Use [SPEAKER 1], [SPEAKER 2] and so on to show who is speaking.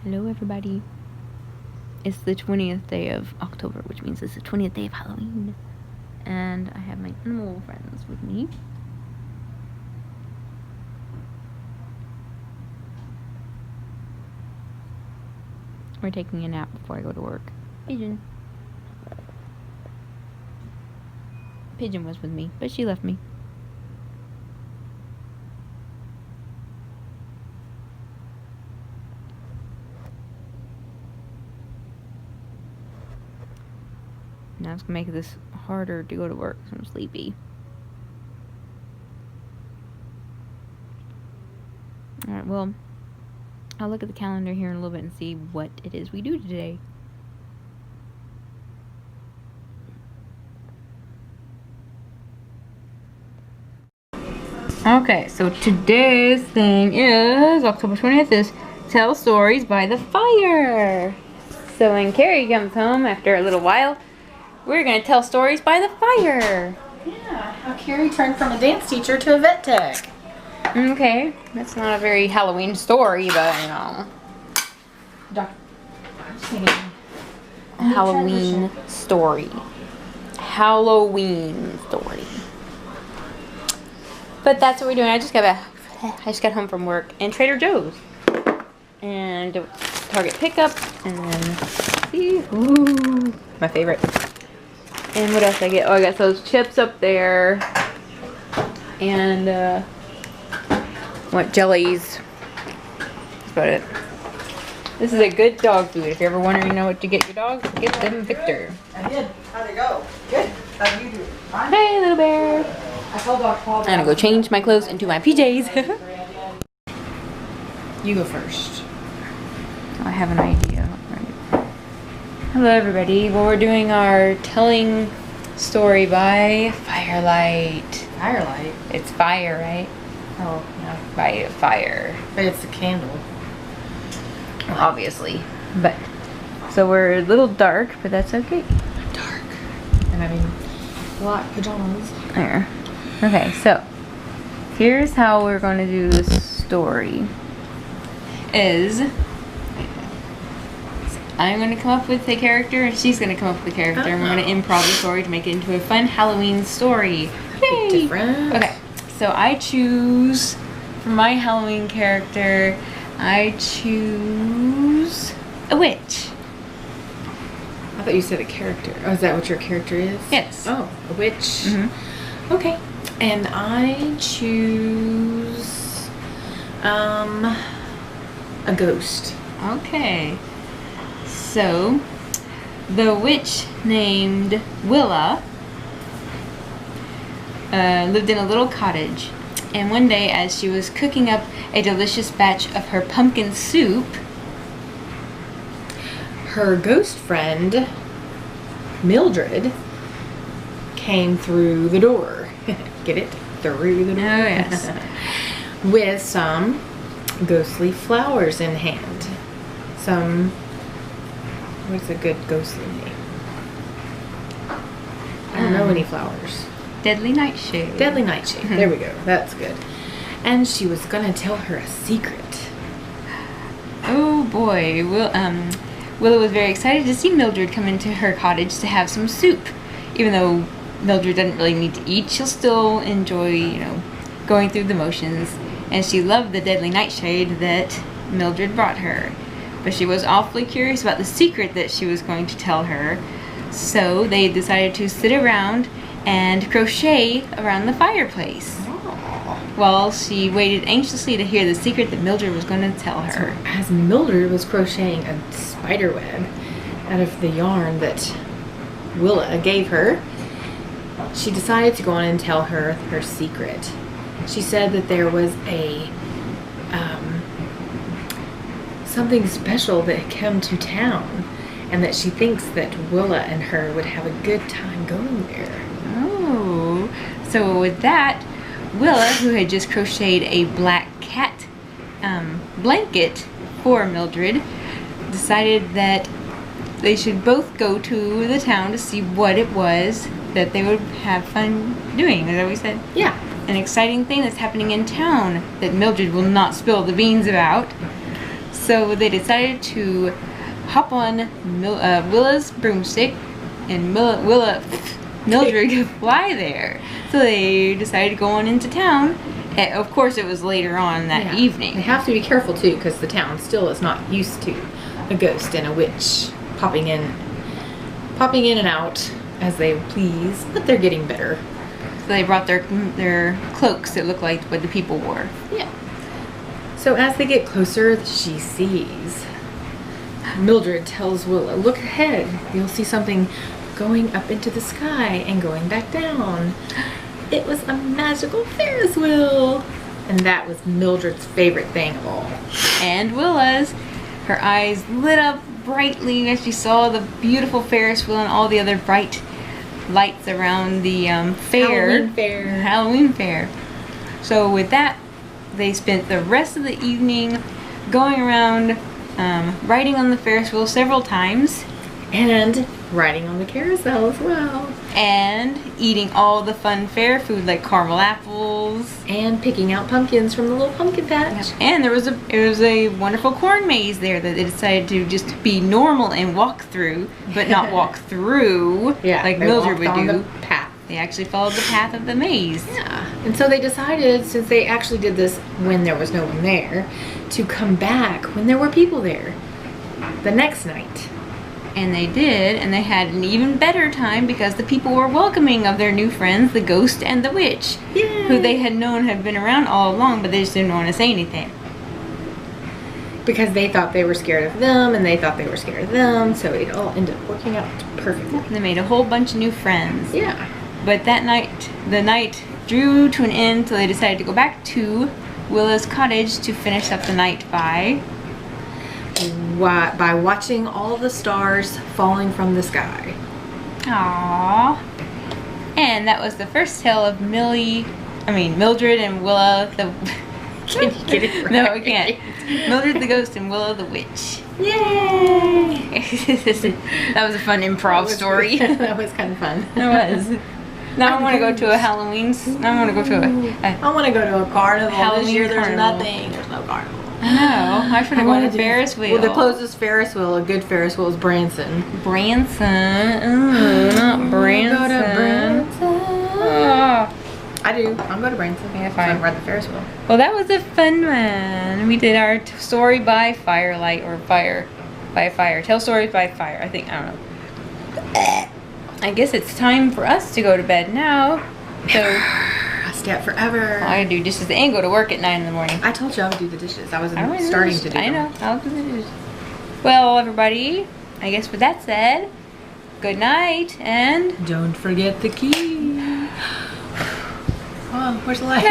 [SPEAKER 1] Hello everybody. It's the 20th day of October, which means it's the 20th day of Halloween. And I have my animal friends with me. We're taking a nap before I go to work. Pigeon. Pigeon was with me, but she left me. Now it's gonna make this harder to go to work because I'm sleepy. Alright, well, I'll look at the calendar here in a little bit and see what it is we do today. Okay, so today's thing is, October 20th, is Tell Stories by the Fire. So when Carrie comes home after a little while, we're going to tell stories by the fire.
[SPEAKER 2] Yeah, how Carrie turned from a dance teacher to a vet tech.
[SPEAKER 1] Okay, that's not a very Halloween story, but you know. Halloween story. Halloween story. But that's what we're doing. I just got home from work and Trader Joe's. And Target pickup and then ooh, my favorite. And what else did I get? Oh, I got those chips up there. And what jellies. That's about it. This is a good dog food. If you're ever wondering what to get your dogs, get them Victor.
[SPEAKER 2] I did. How'd it go? Good. How'd you do? Fine.
[SPEAKER 1] Hey, little bear.
[SPEAKER 2] I told Dr. Paul.
[SPEAKER 1] I'm gonna go change my clothes into my PJs.
[SPEAKER 2] You go first.
[SPEAKER 1] I have an idea. Hello everybody. Well, we're doing our telling story by firelight.
[SPEAKER 2] Firelight?
[SPEAKER 1] It's fire, right?
[SPEAKER 2] Oh, no.
[SPEAKER 1] By fire.
[SPEAKER 2] But it's the candle.
[SPEAKER 1] Well, obviously. But, so we're a little dark, but that's okay.
[SPEAKER 2] Dark. And I mean, black pajamas.
[SPEAKER 1] There. Okay, so, here's how we're going to do this story. I'm going to come up with a character, and she's going to come up with a character, and we're going to improv the story to make it into a fun Halloween story. Yay!
[SPEAKER 2] Different.
[SPEAKER 1] Okay, so I choose, for my Halloween character, I choose a witch.
[SPEAKER 2] I thought you said a character. Oh, is that what your character is?
[SPEAKER 1] Yes.
[SPEAKER 2] Oh, a witch.
[SPEAKER 1] Mm-hmm.
[SPEAKER 2] Okay. And I choose, a ghost.
[SPEAKER 1] Okay. So, the witch named Willa lived in a little cottage, and one day as she was cooking up a delicious batch of her pumpkin soup,
[SPEAKER 2] her ghost friend, Mildread, came through the door. Get it? Through the door.
[SPEAKER 1] oh yes,
[SPEAKER 2] With some ghostly flowers in hand. What's a good ghostly name? I don't know any flowers.
[SPEAKER 1] Deadly Nightshade.
[SPEAKER 2] Deadly Nightshade. There we go. That's good. And she was gonna tell her a secret.
[SPEAKER 1] Oh boy, Willa was very excited to see Mildred come into her cottage to have some soup. Even though Mildred doesn't really need to eat, she'll still enjoy, going through the motions. And she loved the Deadly Nightshade that Mildred brought her. But she was awfully curious about the secret that she was going to tell her. So they decided to sit around and crochet around the fireplace. While she waited anxiously to hear the secret that Mildred was going to tell her.
[SPEAKER 2] So as Mildred was crocheting a spider web out of the yarn that Willa gave her, she decided to go on and tell her her secret. She said that there was something special that had come to town, and that she thinks that Willa and her would have a good time going there.
[SPEAKER 1] Oh, so with that, Willa, who had just crocheted a black cat blanket for Mildred, decided that they should both go to the town to see what it was that they would have fun doing. Is that what we said?
[SPEAKER 2] Yeah.
[SPEAKER 1] An exciting thing that's happening in town that Mildred will not spill the beans about. So they decided to hop on Willa's broomstick and Mildred could fly there. So they decided to go on into town. And of course, it was later on that evening.
[SPEAKER 2] They have to be careful too, because the town still is not used to a ghost and a witch popping in and out as they please. But they're getting better.
[SPEAKER 1] So they brought their cloaks that looked like what the people wore.
[SPEAKER 2] Yeah. So as they get closer, she sees. Mildred tells Willa, "Look ahead. You'll see something going up into the sky and going back down." It was a magical Ferris wheel. And that was Mildred's favorite thing of all.
[SPEAKER 1] And Willa's. Her eyes lit up brightly as she saw the beautiful Ferris wheel and all the other bright lights around the fair. Halloween fair. So with that, they spent the rest of the evening going around, riding on the Ferris wheel several times.
[SPEAKER 2] And riding on the carousel as well.
[SPEAKER 1] And eating all the fun fair food like caramel apples.
[SPEAKER 2] And picking out pumpkins from the little pumpkin patch.
[SPEAKER 1] And it was a wonderful corn maze there that they decided to just be normal and walk through, but not walk through like Mildred would do.
[SPEAKER 2] The path.
[SPEAKER 1] They actually followed the path of the maze.
[SPEAKER 2] Yeah. And so they decided, since they actually did this when there was no one there, to come back when there were people there the next night.
[SPEAKER 1] And they did, and they had an even better time because the people were welcoming of their new friends, the ghost and the witch, who they had known had been around all along, but they just didn't want to say anything.
[SPEAKER 2] Because they thought they were scared of them, and they thought they were scared of them, so it all ended up working out perfectly.
[SPEAKER 1] They made a whole bunch of new friends.
[SPEAKER 2] Yeah.
[SPEAKER 1] But that night, the night drew to an end, so they decided to go back to Willa's cottage to finish up the night by
[SPEAKER 2] watching all the stars falling from the sky.
[SPEAKER 1] Aww. And that was the first tale of Mildred and Willa the...
[SPEAKER 2] Can you get it right?
[SPEAKER 1] No, I can't. Mildred the ghost and Willa the witch.
[SPEAKER 2] Yay!
[SPEAKER 1] That was a fun improv story.
[SPEAKER 2] That was kind of fun.
[SPEAKER 1] It was. Now I want to go to a Halloween. Now I want to go to
[SPEAKER 2] I want to go to a carnival.
[SPEAKER 1] Halloween
[SPEAKER 2] this year there's
[SPEAKER 1] carnival.
[SPEAKER 2] Nothing. There's no carnival.
[SPEAKER 1] I know. I should have gone to Ferris wheel.
[SPEAKER 2] Well, the closest Ferris wheel, a good Ferris wheel, is Branson.
[SPEAKER 1] Branson. Not Branson.
[SPEAKER 2] Go to Branson.
[SPEAKER 1] Oh.
[SPEAKER 2] I do. I'm going to Branson.
[SPEAKER 1] Yeah, fine.
[SPEAKER 2] So I can ride the Ferris wheel.
[SPEAKER 1] Well, that was a fun one. We did our story by firelight or fire by fire. Tell stories by fire. I think. I don't know. I guess it's time for us to go to bed now. So
[SPEAKER 2] I stay up forever.
[SPEAKER 1] I do dishes and go to work at 9 in the morning.
[SPEAKER 2] I told you I would do the dishes. I was starting to do them.
[SPEAKER 1] I know. I'll do the dishes. Well, everybody, I guess with that said, good night and
[SPEAKER 2] don't forget the key. Oh, where's the light?